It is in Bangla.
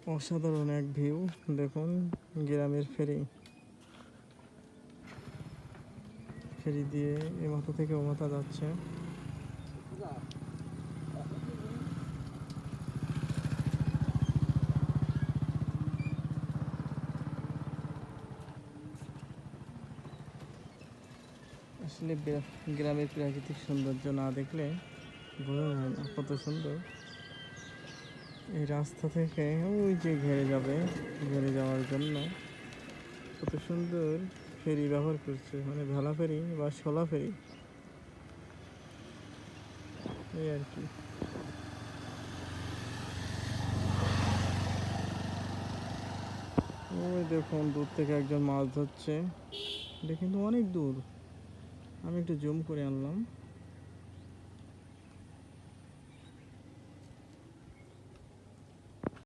অসাধারণ এক ভিউ। দেখুন গ্রামের ফেরি, ফেরি দিয়ে এ মাথা থেকে ও মাথা যাচ্ছে। আসলে গ্রামের প্রাকৃতিক সৌন্দর্য না দেখলে বোঝা যায় না কত সুন্দর। এই রাস্তা থেকে ওই যে ঘেরে যাবে, ঘেরে যাওয়ার জন্য কত সুন্দর ফেরি ব্যবহার করছে, মানে ভেলা ফেরি বা শোলা ফেরি, এই আর কি। ওই দেখুন দূর থেকে একজন মাছ ধরছে, এটা কিন্তু অনেক দূর। আমি একটু জুম করে আনলাম।